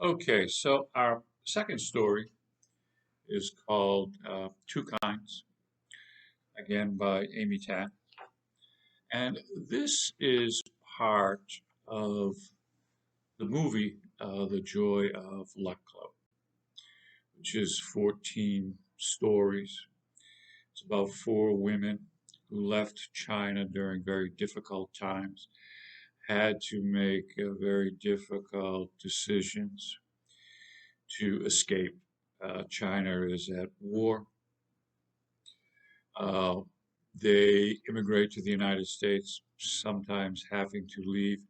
Okay, so our second story is called Two Kinds, again by Amy Tan. And this is part of the movie The Joy of Luck Club, which is 14 stories. It's about four women who left China during very difficult times, had to make very difficult decisions to escape. China is at war. Uh, they immigrate to the United States, sometimes having to leave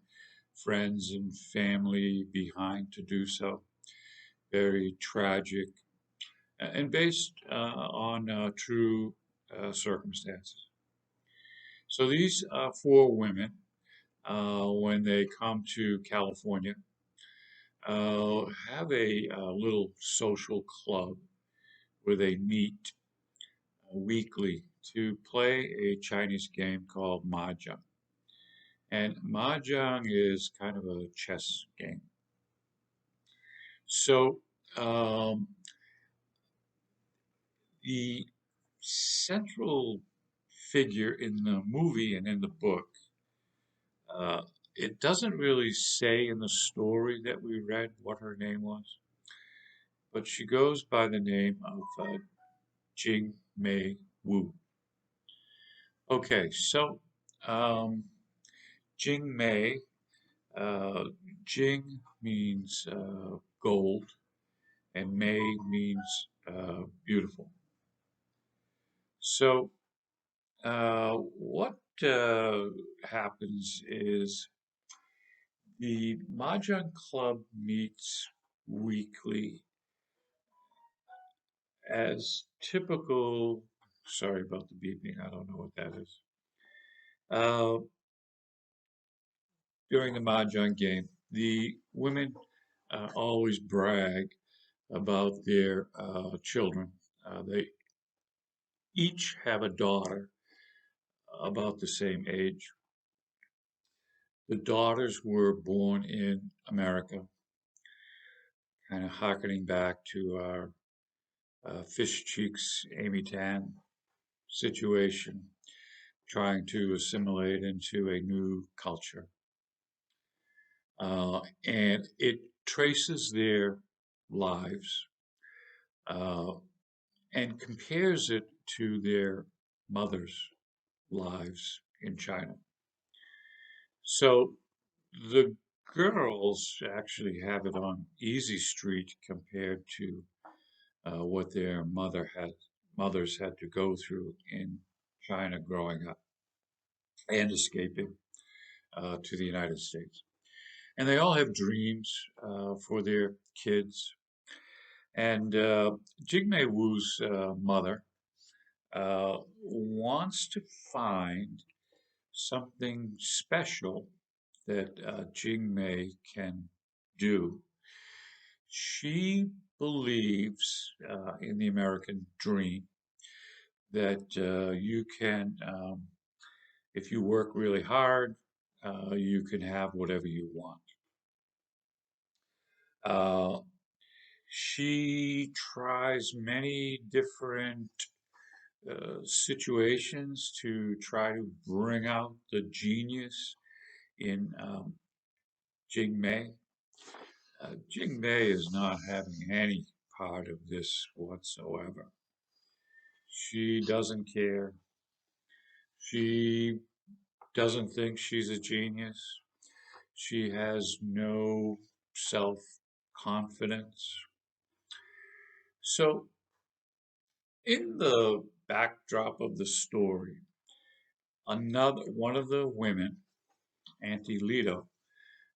friends and family behind to do so. Very tragic and based on true circumstances. So these four women, when they come to California, have a little social club where they meet weekly to play a Chinese game called mahjong. And mahjong is kind of a chess game. So um, the central figure in the movie and in the book, uh, it doesn't really say in the story that we read what her name was, but she goes by the name of Jing-mei Wu. Okay, so um, Jing-mei, uh, Jing means gold, and Mei means beautiful. So what happens is the Mahjong Club meets weekly as typical. Sorry about the beeping. I don't know what that is. Uh, During the Mahjong game, the women always brag about their children. They each have a daughter about the same age. The daughters were born in America, kind of harkening back to our Fish Cheeks Amy Tan situation, trying to assimilate into a new culture. And it traces their lives uh, and compares it to their mothers' lives in China. So the girls actually have it on easy street compared to what their mothers had to go through in China growing up and escaping to the United States. And they all have dreams for their kids. And Jigme Wu's mother wants to find something special that Jingmei can do. She believes in the American dream that you can, if you work really hard, you can have whatever you want. Uh, she tries many different situations to try to bring out the genius in Jing-mei. Jing-mei is not having any part of this whatsoever. She doesn't care. She doesn't think she's a genius. She has no self-confidence. So, in the backdrop of the story, another one of the women, Auntie Lito,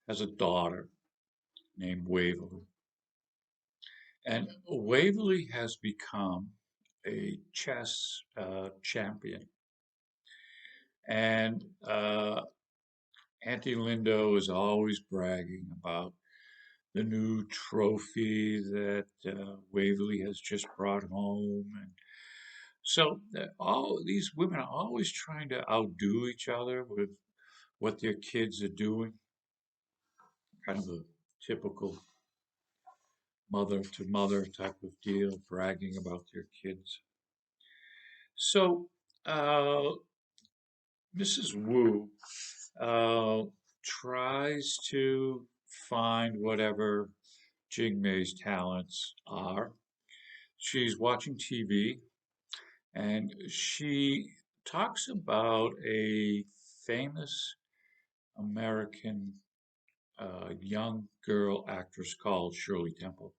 has a daughter named Waverly. And Waverly has become a chess champion. And Auntie Lindo is always bragging about the new trophy that Waverly has just brought home. And so all these women are always trying to outdo each other with what their kids are doing. Kind of a typical mother to mother type of deal, bragging about their kids. So uh, Mrs. Wu tries to find whatever Jing-mei's talents are. She's watching TV and she talks about a famous American young girl actress called Shirley Temple.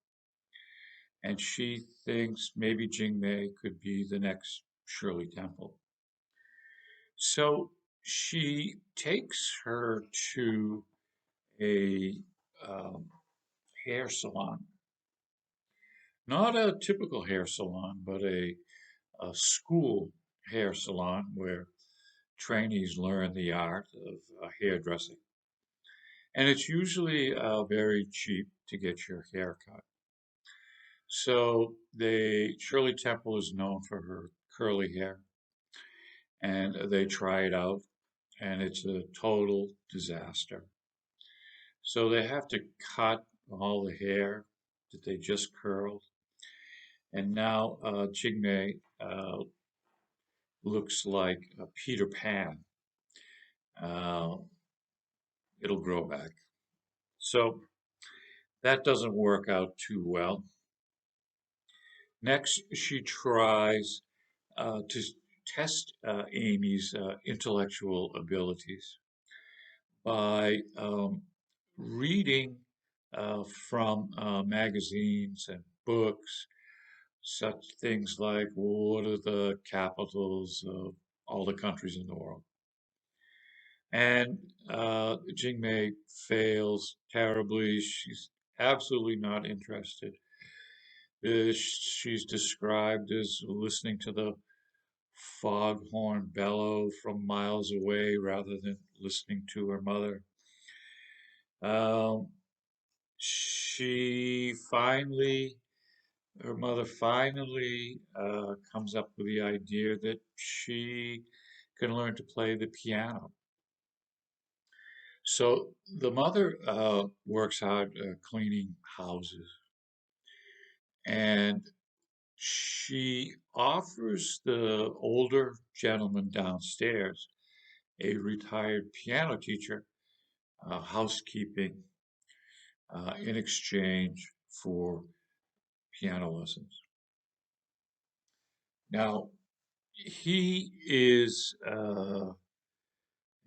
And she thinks maybe Jing-mei could be the next Shirley Temple. So she takes her to a um, hair salon, not a typical hair salon, but a school hair salon where trainees learn the art of hairdressing. And it's usually very cheap to get your hair cut. So Shirley Temple is known for her curly hair, and they try it out, and it's a total disaster. So they have to cut all the hair that they just curled, and now Jing-mei looks like Peter Pan. Uh, it'll grow back. So that doesn't work out too well. Next, she tries to test Amy's intellectual abilities by reading from magazines and books, such things like what are the capitals of all the countries in the world. And Jing-mei fails terribly. She's absolutely not interested. She's described as listening to the foghorn bellow from miles away rather than listening to her mother. Um, she finally, her mother finally comes up with the idea that she can learn to play the piano. So the mother works hard cleaning houses, and she offers the older gentleman downstairs, a retired piano teacher, housekeeping in exchange for piano lessons. Now, he is,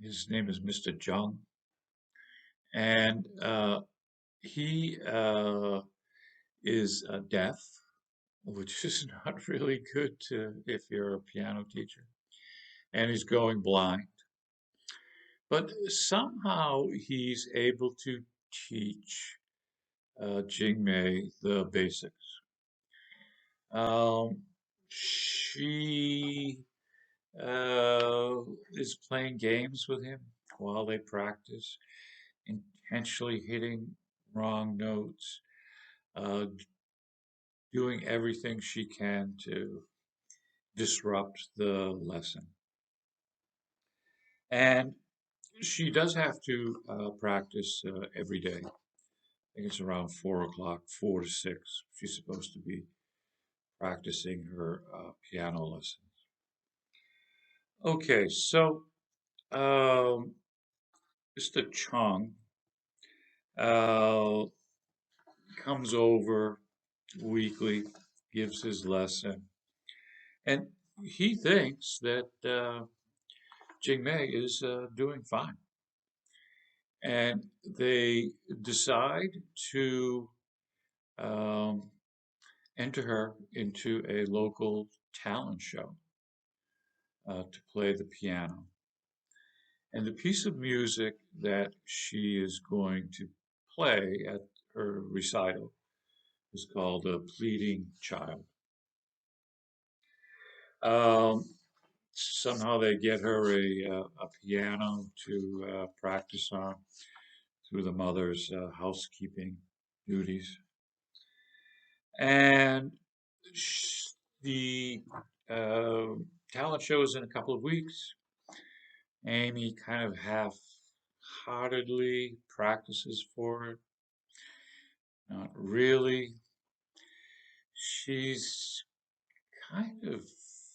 his name is Mr. Zhang, and he is deaf, which is not really good if you're a piano teacher, and he's going blind. But somehow he's able to teach Jing-mei the basics. She is playing games with him while they practice, intentionally hitting wrong notes, uh, doing everything she can to disrupt the lesson. And she does have to practice every day. I think it's around 4 o'clock, 4 to 6. She's supposed to be practicing her piano lessons. Okay, so um, Mr. Chung uh, comes over weekly, gives his lesson, and he thinks that Jing-mei is doing fine. And they decide to um, enter her into a local talent show to play the piano. And the piece of music that she is going to play at her recital is called a Pleading Child. Um, Somehow they get her a piano to practice on through the mother's housekeeping duties. And the uh, talent show is in a couple of weeks. Amy kind of half-heartedly practices for it. Not really. she's kind of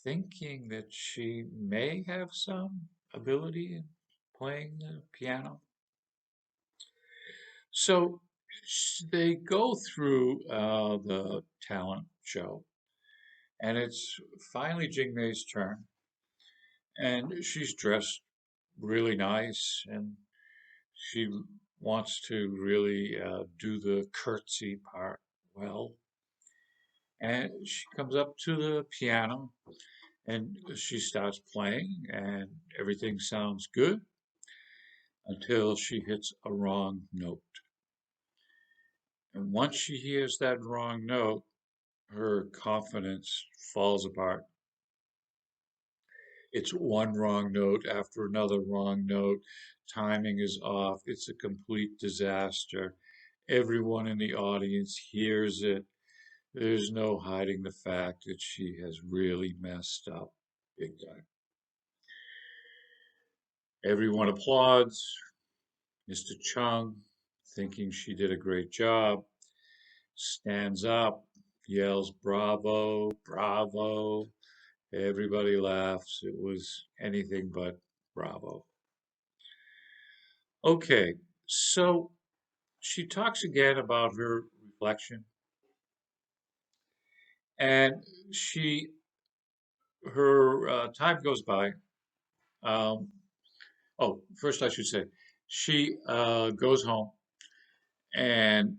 thinking that she may have some ability in playing the piano. So they go through the talent show, and it's finally Jing-mei's turn, and she's dressed really nice, and she wants to really do the curtsy part well. And she comes up to the piano and she starts playing, and everything sounds good until she hits a wrong note. And once she hears that wrong note, her confidence falls apart. It's one wrong note after another wrong note. Timing is off. It's a complete disaster. Everyone in the audience hears it. There's no hiding the fact that she has really messed up big time. Everyone applauds. Mr. Chung, thinking she did a great job, stands up, yells, "Bravo, bravo." Everybody laughs. It was anything but bravo. Okay, so she talks again about her reflection, and she her time goes by. Um, first I should say, she goes home, and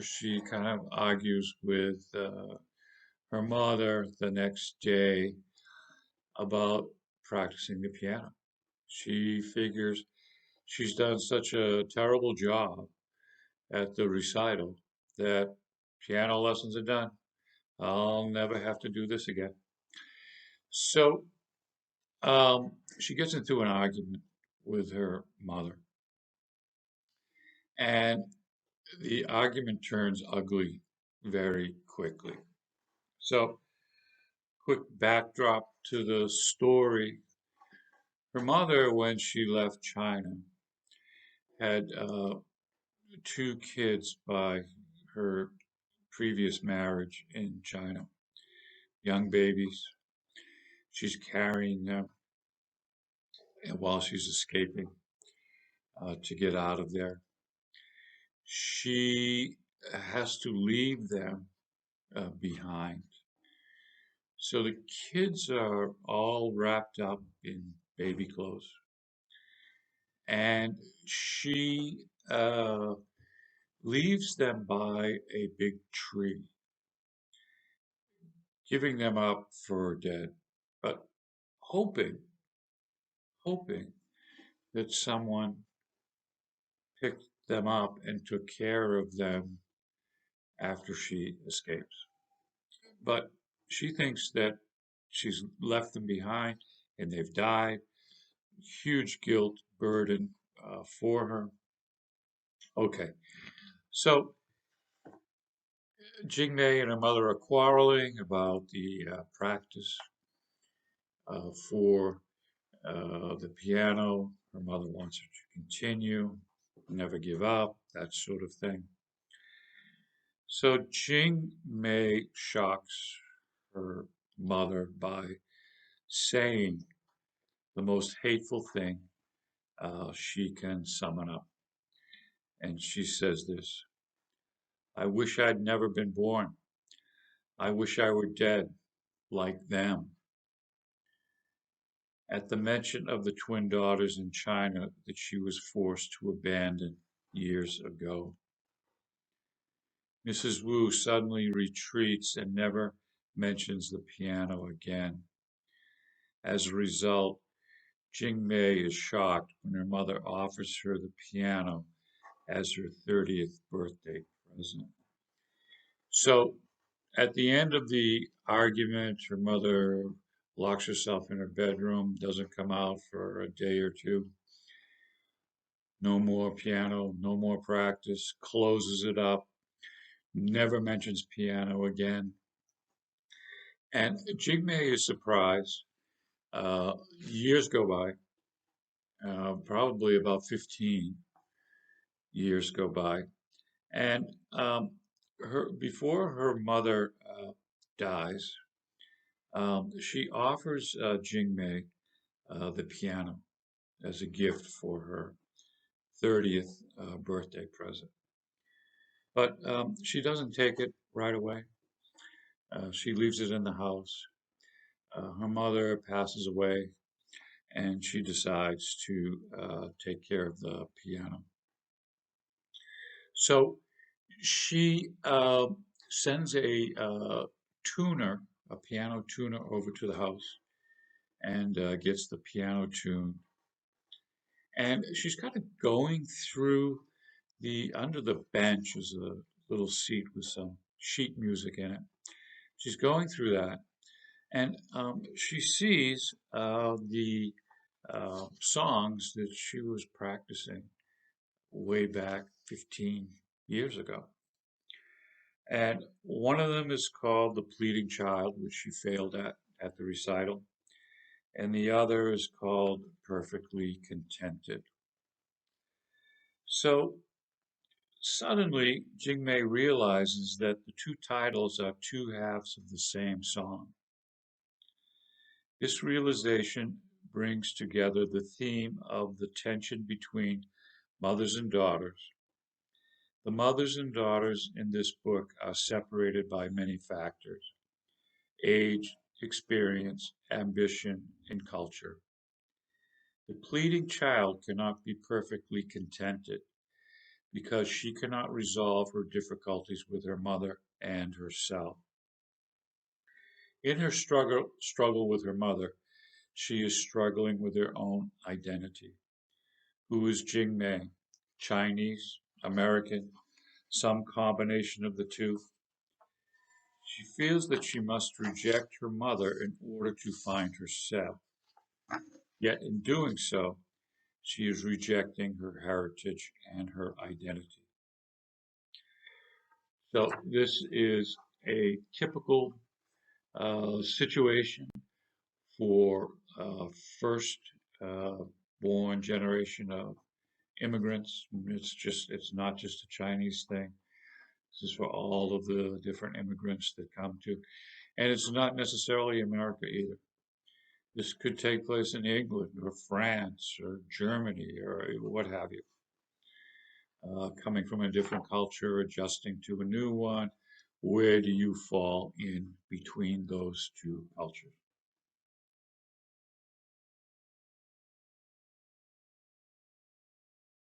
she kind of argues with her mother the next day about practicing the piano. She figures she's done such a terrible job at the recital that piano lessons are done. I'll never have to do this again. So she gets into an argument with her mother, and the argument turns ugly very quickly. So, quick backdrop to the story. Her mother, when she left China, had two kids by her previous marriage in China, young babies. She's carrying them while she's escaping to get out of there. She has to leave them behind. So the kids are all wrapped up in baby clothes. And she leaves them by a big tree, giving them up for dead, but hoping, hoping that someone picked them up and took care of them after she escapes. But she thinks that she's left them behind and they've died. Huge guilt burden for her. Okay, so Jing-mei and her mother are quarreling about the practice for the piano. Her mother wants her to continue, never give up, that sort of thing. So Jing-mei shocks her mother by saying the most hateful thing she can summon up. And she says this: I wish I'd never been born. I wish I were dead like them. At the mention of the twin daughters in China that she was forced to abandon years ago, Mrs. Wu suddenly retreats and never mentions the piano again. As a result, Jing-mei is shocked when her mother offers her the piano as her 30th birthday present. So at the end of the argument, her mother locks herself in her bedroom, doesn't come out for a day or two. No more piano, no more practice, closes it up, never mentions piano again. And Jing-mei is surprised. Years go by, probably about 15 years go by, and before her mother dies, she offers Jing-mei the piano as a gift for her 30th birthday present. But she doesn't take it right away. She leaves it in the house. Her mother passes away, and she decides to take care of the piano. So she sends a tuner, a piano tuner, over to the house and gets the piano tuned. And she's kind of going through under the bench is a little seat with some sheet music in it. She's going through that, and she sees the songs that she was practicing way back 15 years ago. And one of them is called The Pleading Child, which she failed at the recital. And the other is called Perfectly Contented. So suddenly, Jing-mei realizes that the two titles are two halves of the same song. This realization brings together the theme of the tension between mothers and daughters. The mothers and daughters in this book are separated by many factors: age, experience, ambition, and culture. The pleading child cannot be perfectly contented because she cannot resolve her difficulties with her mother and herself. In her struggle with her mother, she is struggling with her own identity. Who is Jing-mei? Chinese, American, some combination of the two? She feels that she must reject her mother in order to find herself. Yet in doing so, she is rejecting her heritage and her identity. So this is a typical situation for first uh, born generation of immigrants. It's not just a Chinese thing. This is for all of the different immigrants that come to, and it's not necessarily America either. This could take place in England or France or Germany or what have you. Coming from a different culture, adjusting to a new one. Where do you fall in between those two cultures?